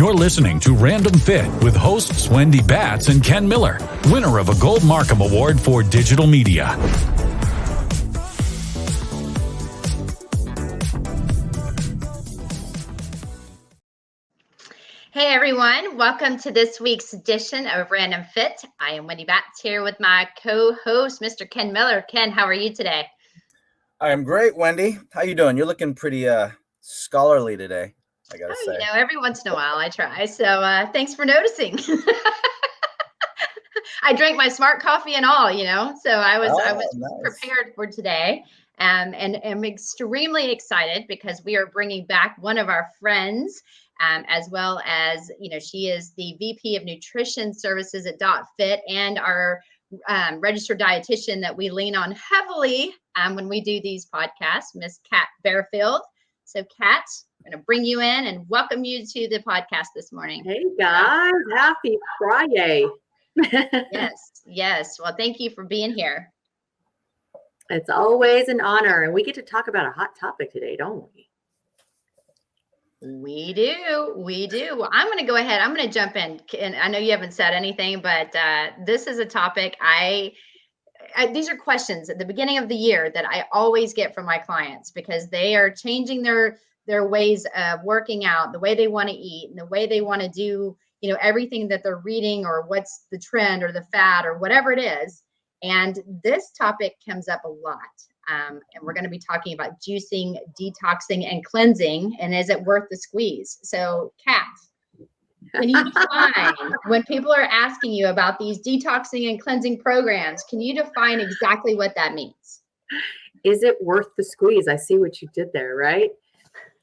You're listening to Random Fit with hosts Wendy Batts and Ken Miller, winner of a Gold Markham Award for Digital Media. Hey everyone, welcome to this week's edition of Random Fit. I am Wendy Batts here with my co-host, Mr. Ken Miller. Ken, how are you today? I am great, Wendy. How you doing? You're looking pretty scholarly today, I gotta say. You know, every once in a while I try. So thanks for noticing. I drank my smart coffee and all, you know, so I was nice. Prepared for today. And I'm extremely excited because we are bringing back one of our friends, as well as, you know, she is the VP of Nutrition Services at .fit and our registered dietitian that we lean on heavily when we do these podcasts, Miss Kat Barefield. So Kat, I'm going to bring you in and welcome you to the podcast this morning. Hey guys, happy Friday. Yes. Well, thank you for being here. It's always an honor. And we get to talk about a hot topic today, don't we? We do. Well, I'm going to go ahead. I'm going to jump in. And I know you haven't said anything, but this is a topic these are questions at the beginning of the year that I always get from my clients because they are changing their ways of working out, the way they want to eat and the way they want to do, you know, everything that they're reading or what's the trend or the fad or whatever it is. And this topic comes up a lot. And we're going to be talking about juicing, detoxing, and cleansing. And is it worth the squeeze? So, Kat, can you define, when people are asking you about these detoxing and cleansing programs, can you define exactly what that means? Is it worth the squeeze? I see what you did there, right?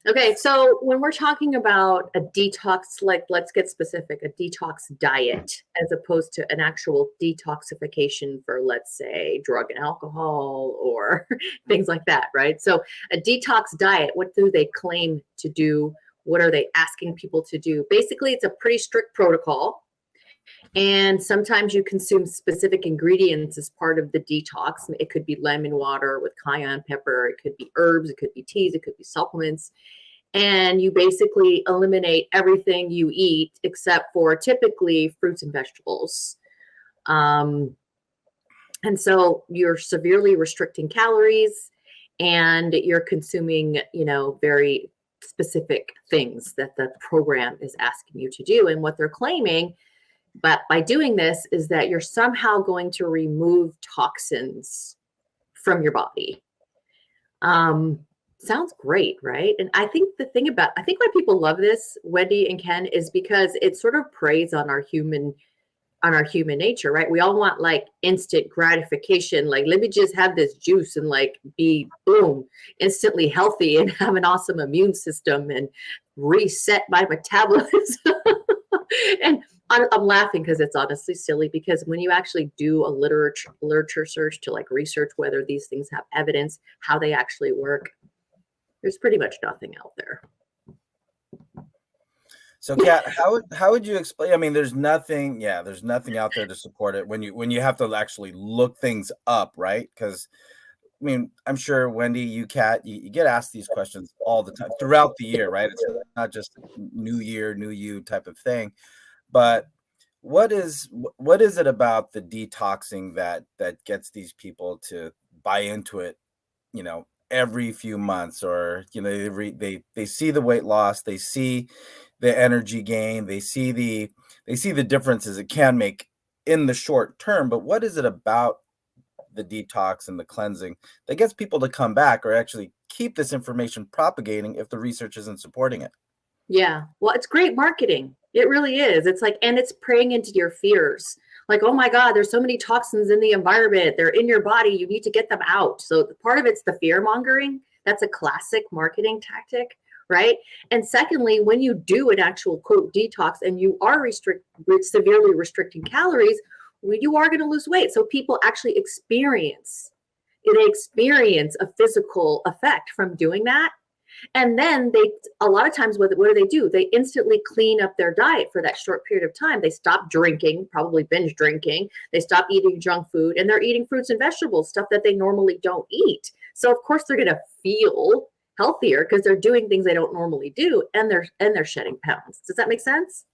Okay, so when we're talking about a detox, like let's get specific, a detox diet, as opposed to an actual detoxification for, let's say, drug and alcohol or things like that, right? So a detox diet, what do they claim to do? What are they asking people to do? Basically, it's a pretty strict protocol. And sometimes you consume specific ingredients as part of the detox. It could be lemon water with cayenne pepper. It could be herbs. It could be teas. It could be supplements. And you basically eliminate everything you eat except for typically fruits and vegetables. And so you're severely restricting calories and you're consuming, you know, very specific things that the program is asking you to do. And what they're claiming, but by doing this, is that you're somehow going to remove toxins from your body. Sounds great, right? And I think why people love this, Wendy and Ken, is because it sort of preys on our human nature, right? We all want like instant gratification. Like, let me just have this juice and like be boom, instantly healthy and have an awesome immune system and reset my metabolism. And I'm laughing because it's honestly silly, because when you actually do a literature search to like research whether these things have evidence, how they actually work, there's pretty much nothing out there. So, Kat, how would you explain? I mean, there's nothing out there to support it when you have to actually look things up, right? Because I mean, I'm sure Wendy, you, Kat, you get asked these questions all the time throughout the year, right? It's not just new year, new you type of thing. But what is it about the detoxing that gets these people to buy into it, you know, every few months? Or, you know, they see the weight loss, they see the energy gain, they see the differences it can make in the short term. But what is it about the detox and the cleansing that gets people to come back or actually keep this information propagating if the research isn't supporting it? Yeah, well, it's great marketing. It really is. It's like, and it's preying into your fears. Like, oh my God, there's so many toxins in the environment. They're in your body. You need to get them out. So part of it's the fear mongering. That's a classic marketing tactic, right? And secondly, when you do an actual quote detox and you are severely restricting calories, you are going to lose weight. So people actually experience a physical effect from doing that. And then a lot of times, what do? They instantly clean up their diet for that short period of time. They stop drinking, probably binge drinking. They stop eating junk food, and they're eating fruits and vegetables, stuff that they normally don't eat. So of course they're going to feel healthier because they're doing things they don't normally do, and they're shedding pounds. Does that make sense?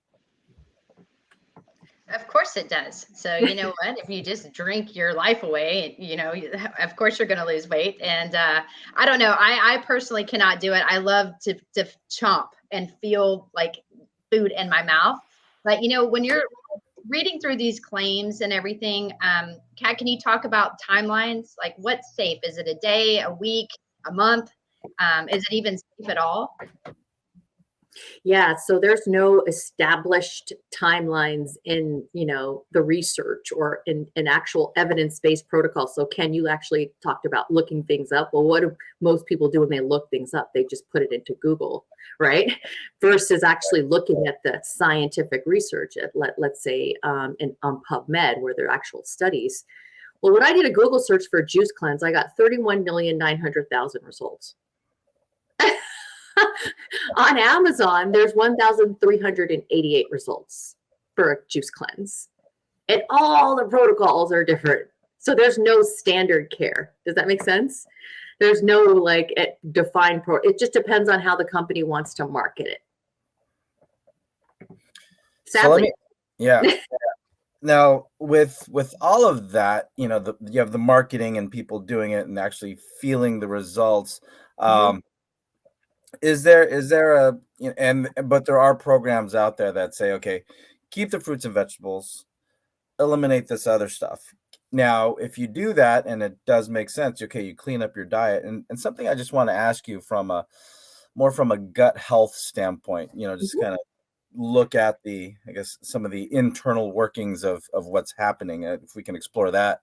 Of course it does. So you know what? If you just drink your life away, of course you're going to lose weight. And I don't know. I personally cannot do it. I love to chomp and feel like food in my mouth. But when you're reading through these claims and everything, Kat, can you talk about timelines? Like what's safe? Is it a day, a week, a month? Is it even safe at all? Yeah, so there's no established timelines in, the research or in actual evidence-based protocols. So Ken, you actually talked about looking things up. Well, what do most people do when they look things up? They just put it into Google, right? Versus actually looking at the scientific research at, let's say, on PubMed, where there are actual studies. Well, when I did a Google search for juice cleanse, I got 31,900,000 results. On Amazon, there's 1,388 results for a juice cleanse. And all the protocols are different. So there's no standard care. Does that make sense? There's no defined it just depends on how the company wants to market it. Sadly. Yeah. Now with all of that, you have the marketing and people doing it and actually feeling the results. Is there but there are programs out there that say, okay, keep the fruits and vegetables, eliminate this other stuff. Now, if you do that and it does make sense, okay, you clean up your diet. And something I just want to ask you from a gut health standpoint, just kind of look at some of the internal workings of what's happening, if we can explore that.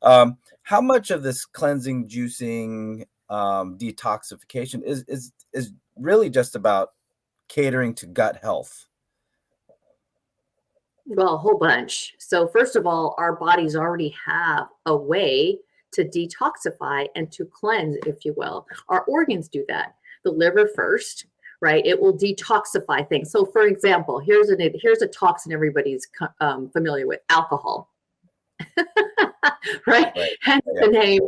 How much of this cleansing, juicing, detoxification is really just about catering to gut health? Well, a whole bunch. So first of all, our bodies already have a way to detoxify and to cleanse, if you will. Our organs do that. The liver first, right? It will detoxify things. So for example, here's a toxin everybody's familiar with: alcohol. right? Hence the name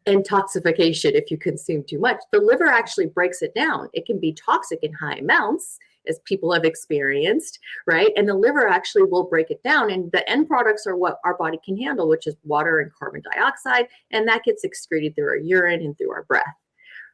intoxication. If you consume too much, the liver actually breaks it down. It can be toxic in high amounts, as people have experienced, right? And the liver actually will break it down, and the end products are what our body can handle, which is water and carbon dioxide, and that gets excreted through our urine and through our breath,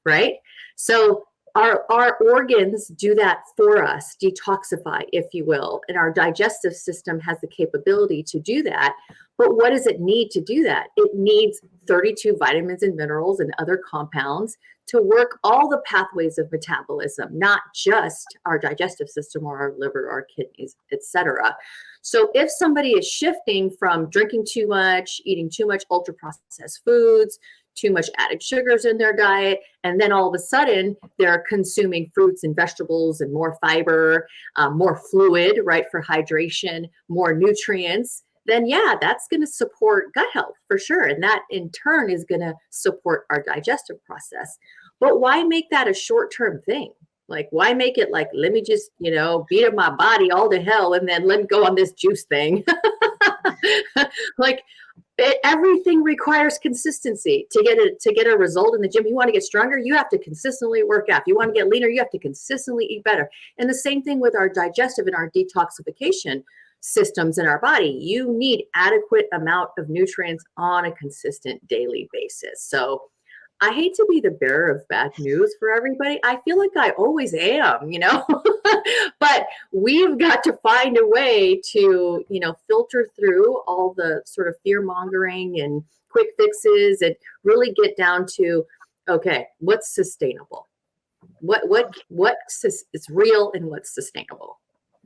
right? So our organs do that for us, detoxify, if you will, and our digestive system has the capability to do that. But what does it need to do that? It needs 32 vitamins and minerals and other compounds to work all the pathways of metabolism, not just our digestive system or our liver, our kidneys, etc. So if somebody is shifting from drinking too much, eating too much ultra processed foods, too much added sugars in their diet, and then all of a sudden they're consuming fruits and vegetables and more fiber, more fluid, right, for hydration, more nutrients, then yeah, that's going to support gut health for sure. And that in turn is going to support our digestive process. But why make that a short-term thing? Like, why make it like, let me just, beat up my body all to hell and then let me go on this juice thing? Everything requires consistency to get a result in the gym. You want to get stronger, you have to consistently work out. If you want to get leaner, you have to consistently eat better. And the same thing with our digestive and our detoxification systems in our body. You need adequate amount of nutrients on a consistent daily basis. So I hate to be the bearer of bad news for everybody. I feel like I always am, but we've got to find a way to, filter through all the sort of fear mongering and quick fixes and really get down to, okay, what's sustainable? What is real and what's sustainable?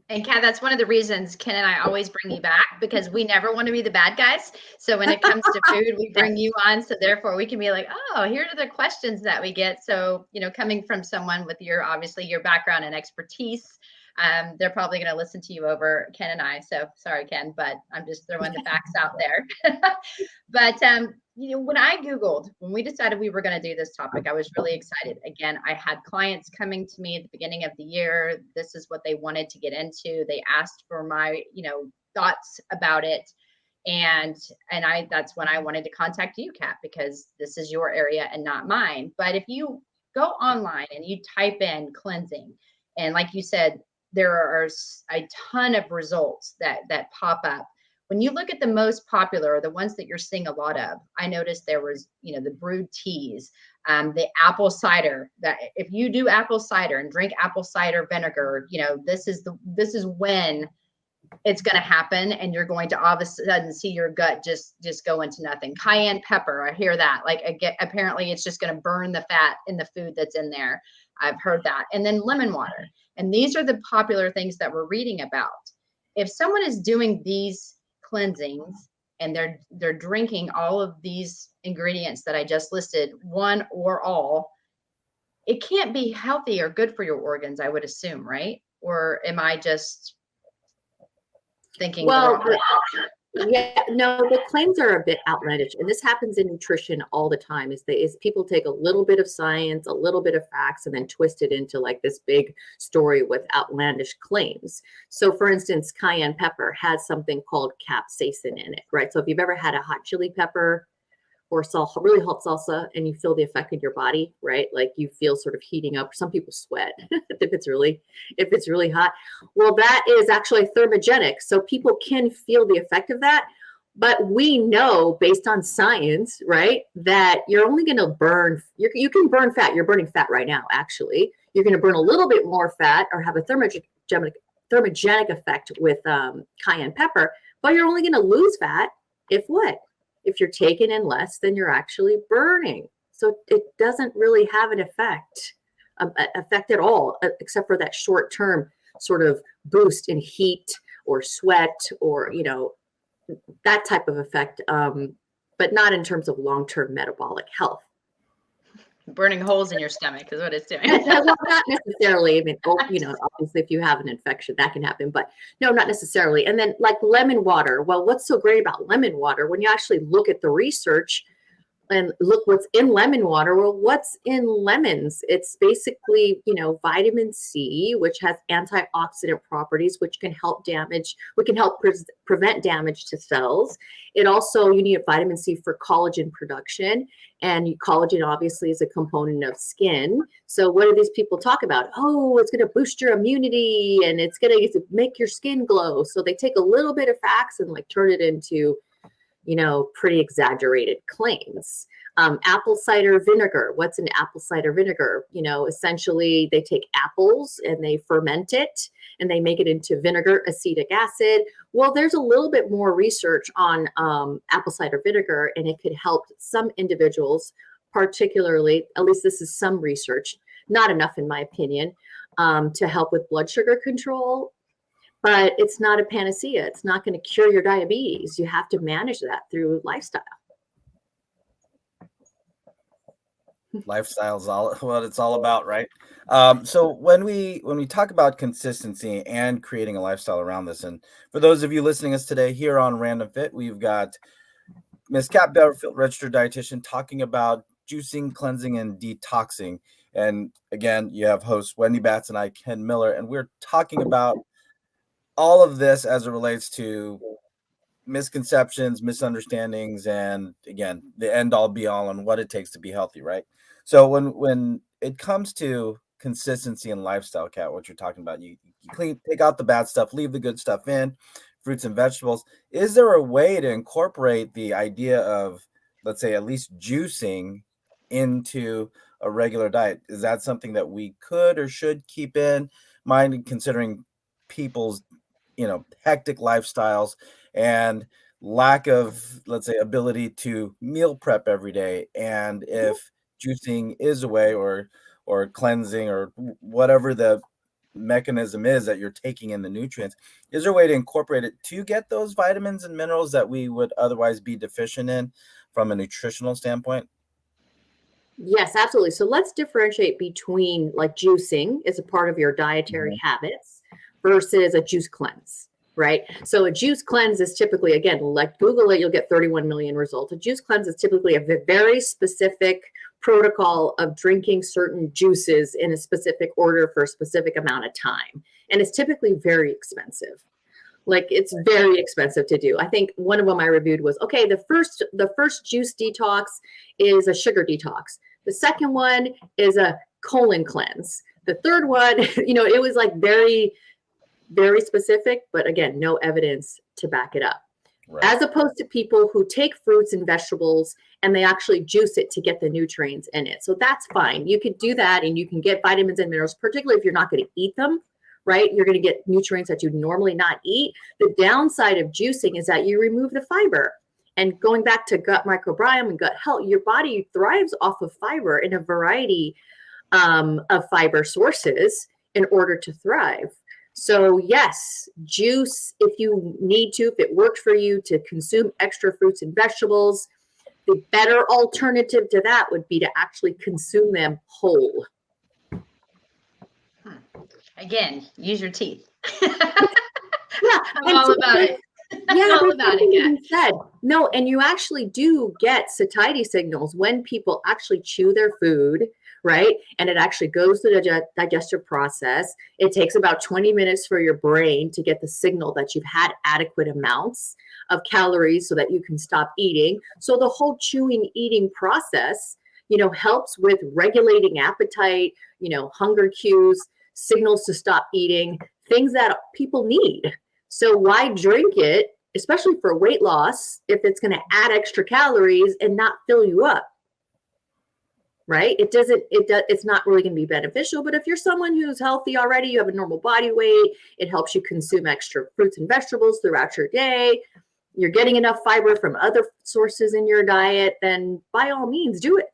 And Kat, that's one of the reasons Ken and I always bring you back, because we never want to be the bad guys. So when it comes to food, we bring you on. So therefore we can be like, oh, here are the questions that we get. So, coming from someone with obviously your background and expertise, they're probably going to listen to you over Ken and I. So sorry, Ken, but I'm just throwing the facts out there. But, when we decided we were going to do this topic, I was really excited. Again, I had clients coming to me at the beginning of the year. This is what they wanted to get into. They asked for my, thoughts about it. And that's when I wanted to contact you, Kat, because this is your area and not mine. But if you go online and you type in cleansing, and like you said, there are a ton of results that pop up. When you look at the most popular, the ones that you're seeing a lot of, I noticed there was, the brewed teas, the apple cider. That if you do apple cider and drink apple cider vinegar, this is when it's going to happen, and you're going to all of a sudden see your gut just go into nothing. Cayenne pepper, I hear that. Like, apparently it's just going to burn the fat in the food that's in there. I've heard that. And then lemon water. And these are the popular things that we're reading about. If someone is doing these cleansings and they're drinking all of these ingredients that I just listed, one or all, it can't be healthy or good for your organs, I would assume, right? Or am I just thinking? Well, yeah, no, the claims are a bit outlandish, and this happens in nutrition all the time. Is people take a little bit of science, a little bit of facts, and then twist it into like this big story with outlandish claims. So, for instance, cayenne pepper has something called capsaicin in it, right? So, if you've ever had a hot chili pepper or salsa, really hot salsa, and you feel the effect in your body, right? Like you feel sort of heating up. Some people sweat if it's really hot. Well, that is actually thermogenic. So people can feel the effect of that. But we know based on science, right, that you're only going to burn, you can burn fat. You're burning fat right now, actually. You're going to burn a little bit more fat or have a thermogenic effect with cayenne pepper, but you're only going to lose fat if you're taking in less than you're actually burning. So it doesn't really have an effect at all, except for that short-term sort of boost in heat or sweat or, that type of effect, but not in terms of long-term metabolic health. Burning holes in your stomach is what it's doing. Well, not necessarily. I mean, obviously if you have an infection, that can happen, but no, not necessarily. And then like lemon water. Well, what's so great about lemon water, when you actually look at the research and look what's in lemon water, well, what's in lemons? It's basically, vitamin C, which has antioxidant properties, which can help prevent damage to cells. It also, you need vitamin C for collagen production, and collagen obviously is a component of skin. So what do these people talk about? Oh, it's going to boost your immunity and it's going to make your skin glow. So they take a little bit of facts and like turn it into pretty exaggerated claims. Apple cider vinegar. What's in apple cider vinegar? Essentially they take apples and they ferment it and they make it into vinegar, acetic acid. Well, there's a little bit more research on apple cider vinegar, and it could help some individuals, particularly, at least this is some research, not enough in my opinion, to help with blood sugar control. But it's not a panacea. It's not going to cure your diabetes. You have to manage that through lifestyle. Lifestyle's all what it's all about, right? So when we talk about consistency and creating a lifestyle around this, and for those of you listening to us today here on Random Fit, we've got Ms. Kat Barefield, registered dietitian, talking about juicing, cleansing, and detoxing. And again, you have hosts Wendy Batts and I, Ken Miller, and we're talking about all of this as it relates to misconceptions, misunderstandings, and again, the end all be all on what it takes to be healthy, right? So when it comes to consistency and lifestyle, Kat, what you're talking about, you take out the bad stuff, leave the good stuff in, fruits and vegetables. Is there a way to incorporate the idea of, let's say, at least juicing into a regular diet? Is that something that we could or should keep in mind, considering people's hectic lifestyles and lack of, let's say, ability to meal prep every day? And if juicing is a way, or cleansing, or whatever the mechanism is that you're taking in the nutrients, is there a way to incorporate it to get those vitamins and minerals that we would otherwise be deficient in from a nutritional standpoint? Yes, absolutely. So let's differentiate between like juicing as a part of your dietary habits versus a juice cleanse, right? So a juice cleanse is typically, again, like Google it, you'll get 31 million results. A juice cleanse is typically a very specific protocol of drinking certain juices in a specific order for a specific amount of time. And it's typically very expensive. Like, it's very expensive to do. I think one of them I reviewed was, okay, the first juice detox is a sugar detox. The second one is a colon cleanse. The third one, it was like very, very specific, but again, no evidence to back it up. Right. As opposed to people who take fruits and vegetables and they actually juice it to get the nutrients in it. So that's fine. You could do that and you can get vitamins and minerals, particularly if you're not going to eat them, right? You're going to get nutrients that you normally not eat. The downside of juicing is that you remove the fiber. And going back to gut microbiome and gut health, your body thrives off of fiber in a variety of fiber sources in order to thrive. So yes, juice, if you need to, if it worked for you to consume extra fruits and vegetables, the better alternative to that would be to actually consume them whole. Again, use your teeth. Yeah, I'm all about it. Yeah, all about it. Said. No, and you actually do get satiety signals when people actually chew their food, right? And it actually goes through the digestive process. It takes about 20 minutes for your brain to get the signal that you've had adequate amounts of calories so that you can stop eating. So the whole chewing, eating process, helps with regulating appetite, hunger cues, signals to stop eating, things that people need. So why drink it, especially for weight loss, if it's going to add extra calories and not fill you up? Right? It's not really going to be beneficial. But if you're someone who's healthy already, you have a normal body weight, it helps you consume extra fruits and vegetables throughout your day, you're getting enough fiber from other sources in your diet, then by all means, do it.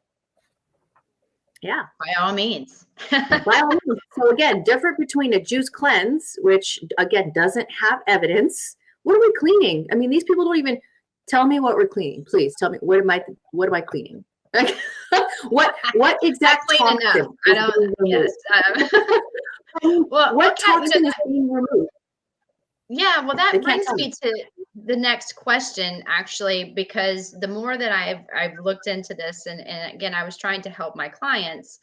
Yeah. By all means. By all means. So again, different between a juice cleanse, which again doesn't have evidence. What are we cleaning? I mean, these people don't even tell me what we're cleaning. Please tell me what am I cleaning? what exact toxin? I don't. Yes. Well, what toxin is being removed? Yeah, well, that brings me to the next question, actually, because the more that I've looked into this, and again, I was trying to help my clients.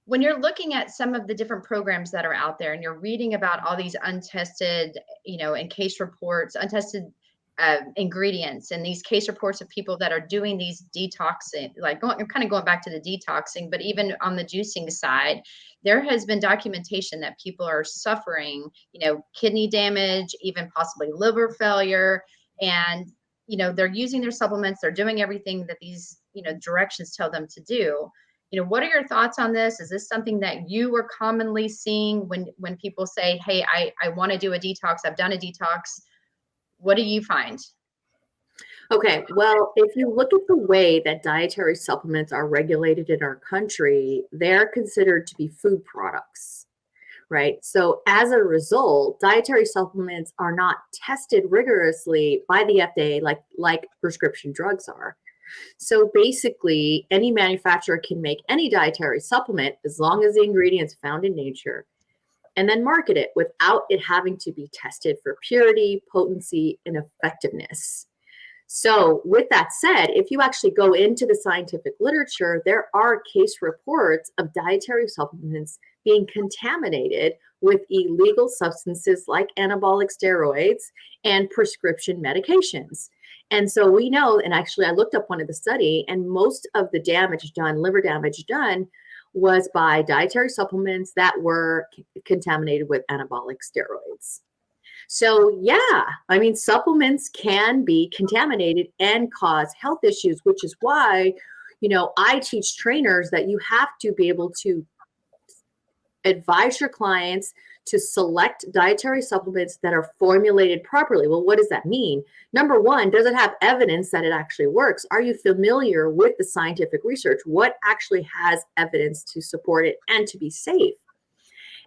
When you're looking at some of the different programs that are out there and you're reading about all these untested, and case reports, untested ingredients and these case reports of people that are doing these detoxing, going back to the detoxing, but even on the juicing side, there has been documentation that people are suffering, kidney damage, even possibly liver failure. And, they're using their supplements, they're doing everything that these, directions tell them to do. What are your thoughts on this? Is this something that you are commonly seeing when people say, hey, I want to do a detox, I've done a detox? What do you find? Okay, well, if you look at the way that dietary supplements are regulated in our country, they're considered to be food products, right? So as a result, dietary supplements are not tested rigorously by the FDA like prescription drugs are. So basically, any manufacturer can make any dietary supplement as long as the ingredients found in nature, and then market it without it having to be tested for purity, potency, and effectiveness. So with that said, if you actually go into the scientific literature, there are case reports of dietary supplements being contaminated with illegal substances like anabolic steroids and prescription medications. And so we know, and actually I looked up one of the study, and most of the damage done, liver damage done, was by dietary supplements that were contaminated with anabolic steroids. So yeah, I mean, supplements can be contaminated and cause health issues, which is why, I teach trainers that you have to be able to advise your clients to select dietary supplements that are formulated properly. Well, what does that mean? Number one, does it have evidence that it actually works? Are you familiar with the scientific research? What actually has evidence to support it and to be safe?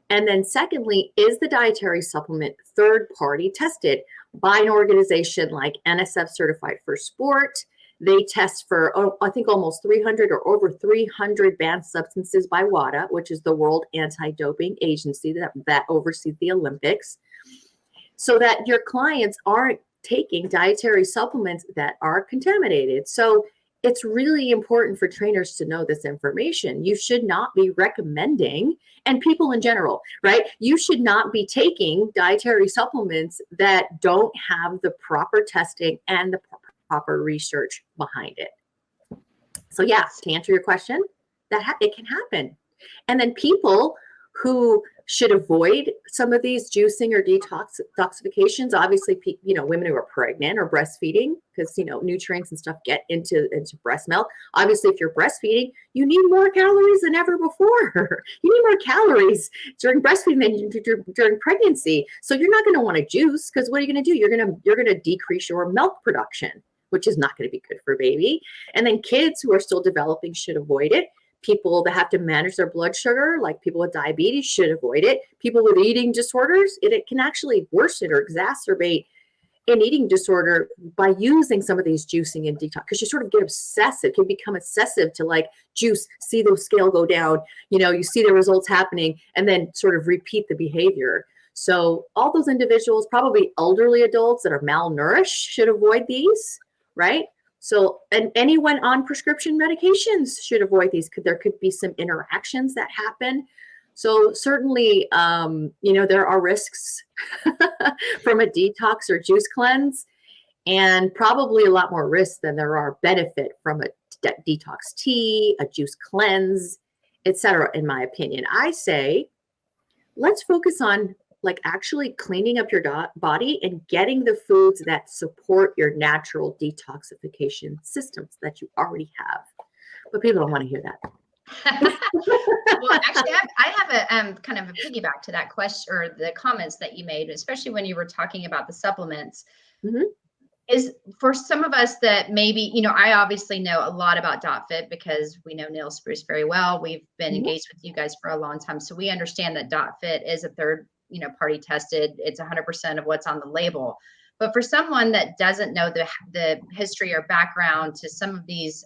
And then secondly, is the dietary supplement third-party tested by an organization like NSF Certified for Sport? They test for, I think, almost 300 or over 300 banned substances by WADA, which is the World Anti-Doping Agency that oversees the Olympics, so that your clients aren't taking dietary supplements that are contaminated. So it's really important for trainers to know this information. You should not be recommending, and people in general, right? You should not be taking dietary supplements that don't have the proper testing and the proper research behind it. So yeah, to answer your question, it can happen. And then people who should avoid some of these juicing or detoxifications, obviously, women who are pregnant or breastfeeding, because, nutrients and stuff get into breast milk. Obviously, if you're breastfeeding, you need more calories than ever before. You need more calories during breastfeeding than you do during pregnancy. So you're not going to want to juice, because what are you going to do? You're going to decrease your milk production, which is not going to be good for baby. And then kids who are still developing should avoid it. People that have to manage their blood sugar, like people with diabetes, should avoid it. People with eating disorders, it can actually worsen or exacerbate an eating disorder by using some of these juicing and detox, because you sort of get obsessive, can become obsessive to like juice, see the scale go down, you see the results happening, and then sort of repeat the behavior. So all those individuals, probably elderly adults that are malnourished, should avoid these, right? So, and anyone on prescription medications should avoid these. There could be some interactions that happen. So certainly, there are risks from a detox or juice cleanse, and probably a lot more risk than there are benefit from a detox tea, a juice cleanse, etc. In my opinion, I say, let's focus on like actually cleaning up your body and getting the foods that support your natural detoxification systems that you already have. But people don't want to hear that. Well, actually, I have a kind of a piggyback to that question or the comments that you made, especially when you were talking about the supplements. Mm-hmm. Is for some of us that maybe, I obviously know a lot about DotFit because we know Neil Spruce very well. We've been engaged with you guys for a long time. So we understand that DotFit is a third party tested. It's 100% of what's on the label. But for someone that doesn't know the history or background to some of these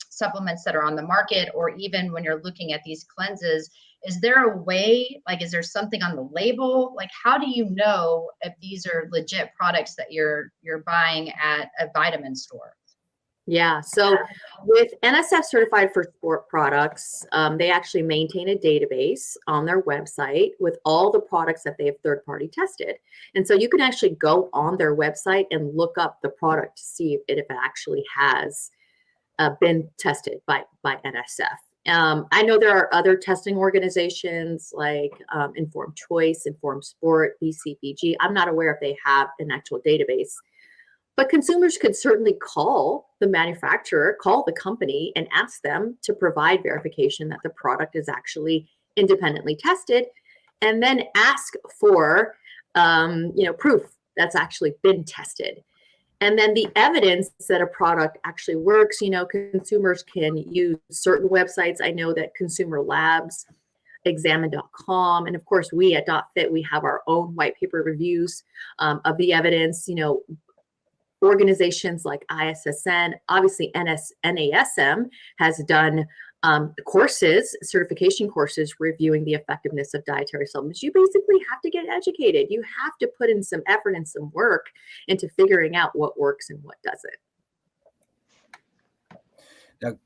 supplements that are on the market, or even when you're looking at these cleanses, is there a way, like, is there something on the label? Like, how do you know if these are legit products that you're buying at a vitamin store? Yeah. So with NSF certified for sport products, they actually maintain a database on their website with all the products that they have third party tested. And so you can actually go on their website and look up the product to see if it actually has been tested by NSF. I know there are other testing organizations like Informed Choice, Informed Sport, BCBG. I'm not aware if they have an actual database. But consumers could certainly call the manufacturer, call the company, and ask them to provide verification that the product is actually independently tested, and then ask for, proof that's actually been tested. And then the evidence that a product actually works, consumers can use certain websites. I know that Consumer Labs, examine.com, and of course, we at DotFit, we have our own white paper reviews of the evidence, organizations like ISSN, obviously NASM has done certification courses reviewing the effectiveness of dietary supplements. You basically have to get educated. You have to put in some effort and some work into figuring out what works and what doesn't. Now,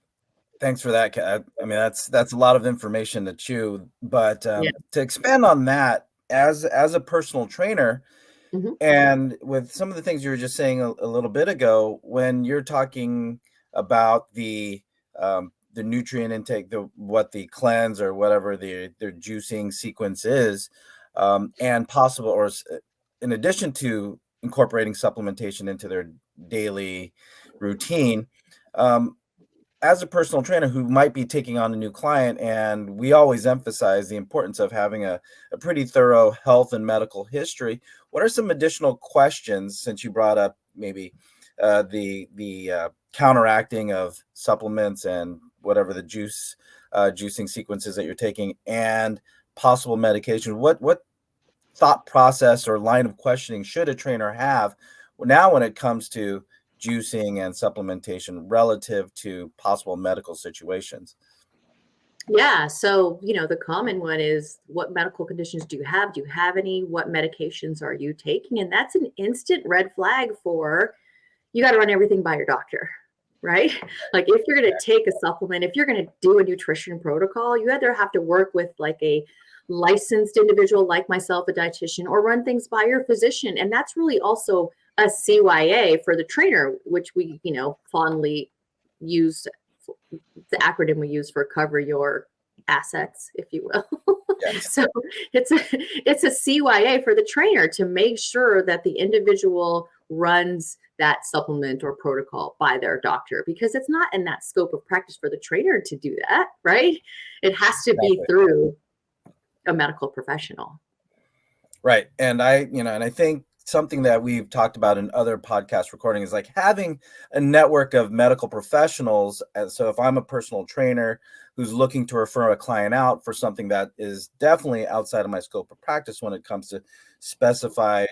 thanks for that, Kat. I mean, that's a lot of information to chew. But to expand on that, as a personal trainer, mm-hmm. and with some of the things you were just saying a little bit ago, when you're talking about the nutrient intake, what the cleanse or whatever their juicing sequence is, and possible, or in addition to incorporating supplementation into their daily routine, as a personal trainer who might be taking on a new client, and we always emphasize the importance of having a pretty thorough health and medical history, what are some additional questions, since you brought up maybe the counteracting of supplements and whatever the juicing sequences that you're taking and possible medication? What thought process or line of questioning should a trainer have now when it comes to juicing and supplementation relative to possible medical situations? Yeah. So, the common one is, what medical conditions do you have? Do you have any? What medications are you taking? And that's an instant red flag for, you got to run everything by your doctor, right? Like, if you're going to take a supplement, if you're going to do a nutrition protocol, you either have to work with like a licensed individual like myself, a dietitian, or run things by your physician. And that's really also a CYA for the trainer, which we, fondly use, the acronym we use for cover your assets, if you will. Yes. So it's a CYA for the trainer to make sure that the individual runs that supplement or protocol by their doctor, because it's not in that scope of practice for the trainer to do that, right? It has to be through a medical professional. Right. And I think something that we've talked about in other podcast recordings is like having a network of medical professionals. And so if I'm a personal trainer who's looking to refer a client out for something that is definitely outside of my scope of practice when it comes to specified,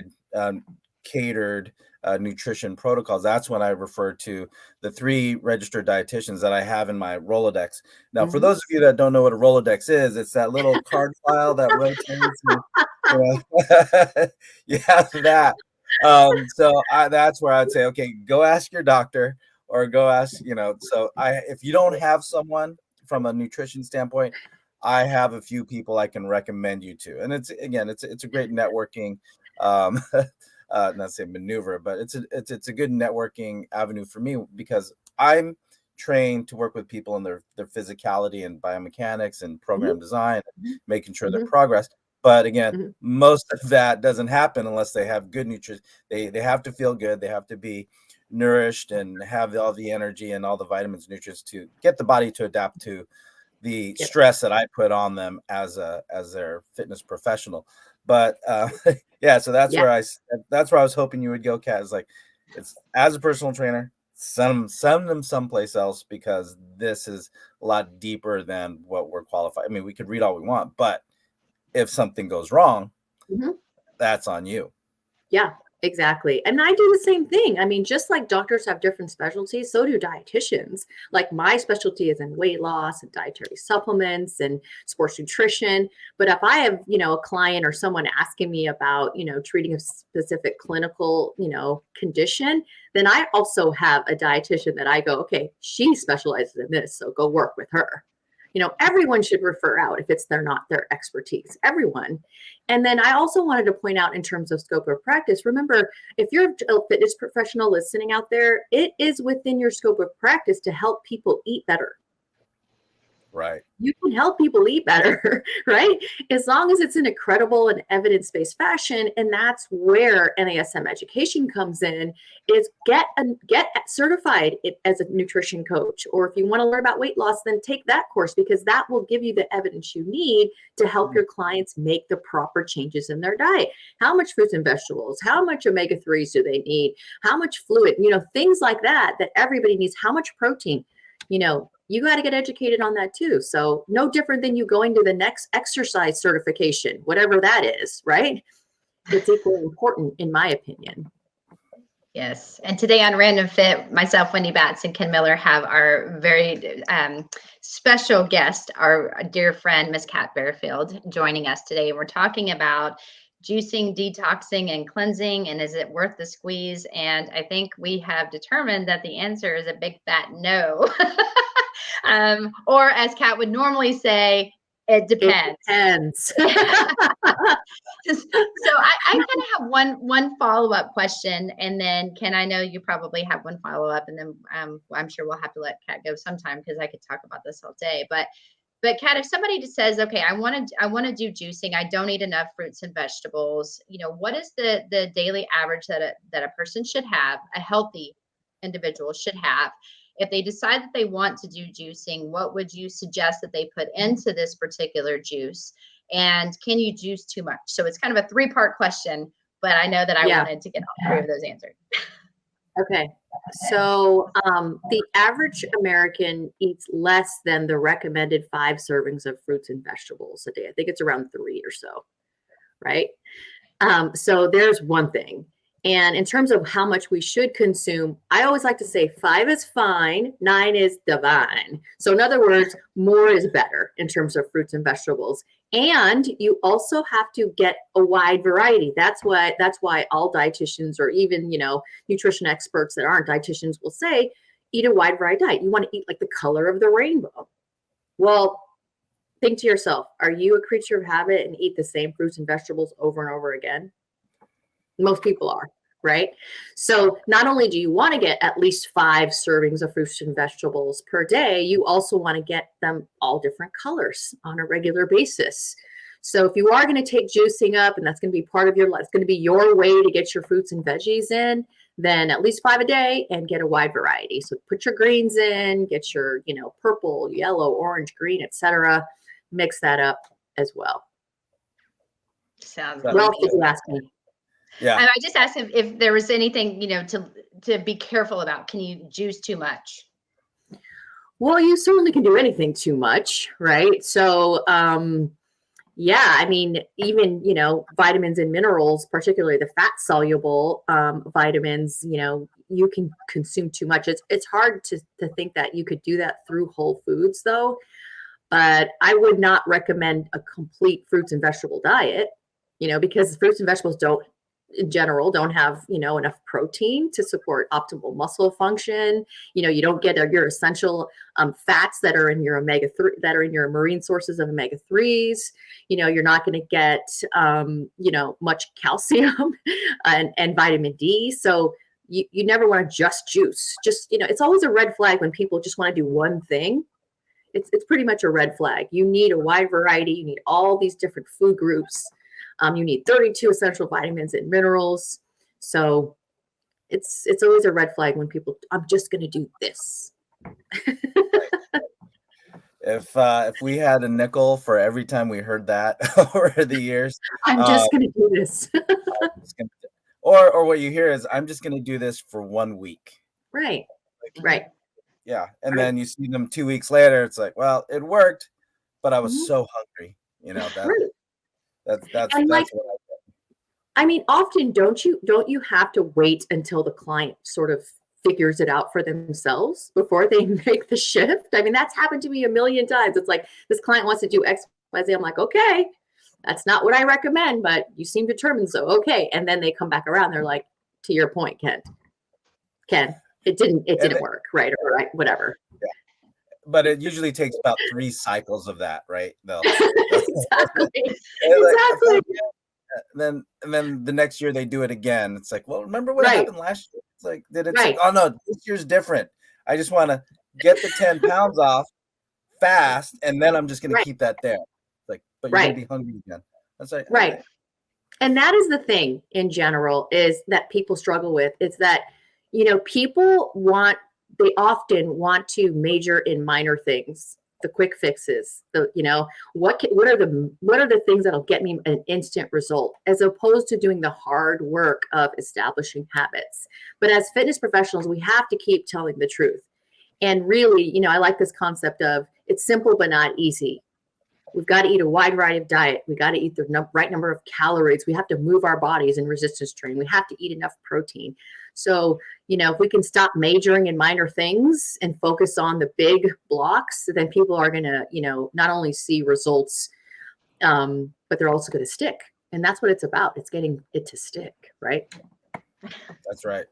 catered nutrition protocols, that's when I refer to the 3 registered dietitians that I have in my Rolodex. Now, for those of you that don't know what a Rolodex is, it's that little card file that rotates. You have that. So that's where I'd say, okay, go ask your doctor or go ask, so if you don't have someone from a nutrition standpoint, I have a few people I can recommend you to. And it's a great networking, not say maneuver, but it's a good networking avenue for me, because I'm trained to work with people in their physicality and biomechanics and program design, making sure their progress. But again, most of that doesn't happen unless they have good nutrition. They have to feel good. They have to be nourished and have all the energy and all the vitamins, nutrients to get the body to adapt to the stress that I put on them as their fitness professional. But so that's where I was hoping you would go, Kat. Is like, it's as a personal trainer, send them someplace else, because this is a lot deeper than what we're qualified. I mean, we could read all we want, but if something goes wrong, that's on you. Yeah, exactly. And I do the same thing. I mean, just like doctors have different specialties, so do dietitians. Like, my specialty is in weight loss and dietary supplements and sports nutrition. But if I have, a client or someone asking me about, treating a specific clinical, condition, then I also have a dietitian that I go, okay, she specializes in this, so go work with her. Everyone should refer out if it's not their expertise, everyone. And then I also wanted to point out, in terms of scope of practice, remember, if you're a fitness professional listening out there, it is within your scope of practice to help people eat better. Right. You can help people eat better, right? As long as it's in a credible and evidence-based fashion. And that's where NASM education comes in, is get certified as a nutrition coach. Or if you want to learn about weight loss, then take that course, because that will give you the evidence you need to help your clients make the proper changes in their diet. How much fruits and vegetables? How much omega-3s do they need? How much fluid? Things like that everybody needs. How much protein? You got to get educated on that too. So no different than you going to the next exercise certification, whatever that is, right? It's equally important, in my opinion. Yes. And today on Random Fit, myself, Wendy Batts, and Ken Miller have our very special guest, our dear friend, Miss Kat Barefield, joining us today. We're talking about juicing, detoxing, and cleansing, and is it worth the squeeze? And I think we have determined that the answer is a big fat no. Or as Kat would normally say, it depends. So I kind of have one follow-up question, and then Ken, I know you probably have one follow-up, and then I'm sure we'll have to let Kat go sometime, because I could talk about this all day. But Kat, if somebody just says, okay, I want to do juicing, I don't eat enough fruits and vegetables, what is the daily average that a person should have, a healthy individual should have? If they decide that they want to do juicing, what would you suggest that they put into this particular juice? And can you juice too much? So it's kind of a 3-part question, but I know that I wanted to get all 3 of those answered. Okay. So the average American eats less than the recommended 5 servings of fruits and vegetables a day. I think it's around 3 or so, right? So there's one thing. And in terms of how much we should consume, I always like to say 5 is fine, 9 is divine. So in other words, more is better in terms of fruits and vegetables. And you also have to get a wide variety. That's why all dietitians, or even, nutrition experts that aren't dietitians, will say, eat a wide variety diet. You want to eat like the color of the rainbow. Well, think to yourself, are you a creature of habit and eat the same fruits and vegetables over and over again? Most people are, right? So not only do you want to get at least 5 servings of fruits and vegetables per day, you also want to get them all different colors on a regular basis. So if you are going to take juicing up, and that's going to be part of your life, it's going to be your way to get your fruits and veggies in, then at least 5 a day and get a wide variety. So put your greens in, get your, purple, yellow, orange, green, etc. Mix that up as well. Sounds Well, Well, did you ask me? Yeah. I just asked if there was anything, to be careful about. Can you juice too much? Well, you certainly can do anything too much, right? So, yeah, I mean, even, vitamins and minerals, particularly the fat soluble vitamins, you can consume too much. It's hard to think that you could do that through whole foods, though. But I would not recommend a complete fruits and vegetable diet, because fruits and vegetables in general don't have, enough protein to support optimal muscle function. You don't get your essential fats that are in your omega-3, that are in your marine sources of omega-3s. You're not going to get, much calcium and vitamin D. So you never want to just juice. It's always a red flag when people just want to do one thing. It's pretty much a red flag. You need a wide variety. You need all these different food groups. You need 32 essential vitamins and minerals. So it's always a red flag when people, I'm just going to do this. If we had a nickel for every time we heard that over the years, I'm just going to do this. or what you hear is, I'm just going to do this for 1 week. Right. Right. Yeah. And then you see them 2 weeks later. It's like, well, it worked, but I was so hungry. That's what I mean, often don't you have to wait until the client sort of figures it out for themselves before they make the shift? I mean, that's happened to me a million times. It's like, this client wants to do X, Y, Z. I'm like, okay, that's not what I recommend, but you seem determined. So, okay. And then they come back around. They're like, to your point, Ken, it didn't work. Right. Or right, whatever. Yeah. But it usually takes about 3 cycles of that, right? Exactly. And then the next year they do it again. It's like, well, remember what happened last year? It's like, oh no, this year's different. I just want to get the 10 pounds off fast, and then I'm just going to keep that there. Like, but you're going to be hungry again. That's like, right. Okay. And that is the thing in general, is that people struggle with. It's that, people they often want to major in minor things, the quick fixes, what are the things that'll get me an instant result, as opposed to doing the hard work of establishing habits. But as fitness professionals, we have to keep telling the truth. And really, I like this concept of, it's simple but not easy. We've got to eat a wide variety of diet. We got to eat the right number of calories. We have to move our bodies in resistance training. We have to eat enough protein. So, if we can stop majoring in minor things and focus on the big blocks, then people are going to, not only see results, but they're also going to stick. And that's what it's about. It's getting it to stick, right? That's right.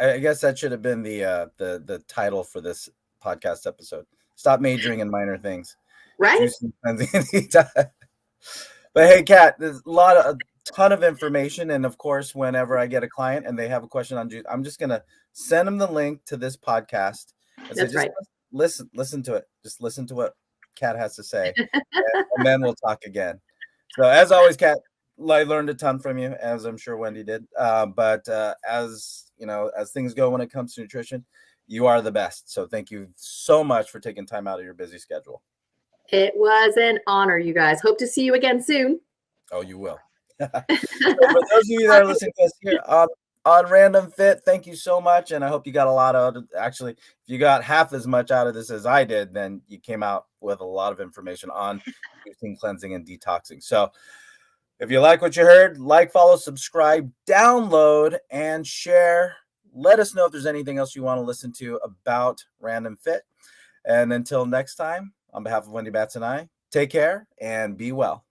I guess that should have been the title for this podcast episode. Stop majoring in minor things. Right. But hey, Kat, there's a ton of information, and of course, whenever I get a client and they have a question on juice, I'm just gonna send them the link to this podcast. That's right. Listen to it. Just listen to what Kat has to say, and then we'll talk again. So, as always, Kat, I learned a ton from you, as I'm sure Wendy did. But as things go when it comes to nutrition, you are the best. So, thank you so much for taking time out of your busy schedule. It was an honor, you guys. Hope to see you again soon. Oh, you will. So for those of you that are listening to us here on Random Fit, thank you so much. And I hope you got a lot out of, actually, if you got half as much out of this as I did, then you came out with a lot of information on juicing, cleansing, and detoxing. So if you like what you heard, follow, subscribe, download, and share. Let us know if there's anything else you want to listen to about Random Fit. And until next time, on behalf of Wendy Batts and I, take care and be well.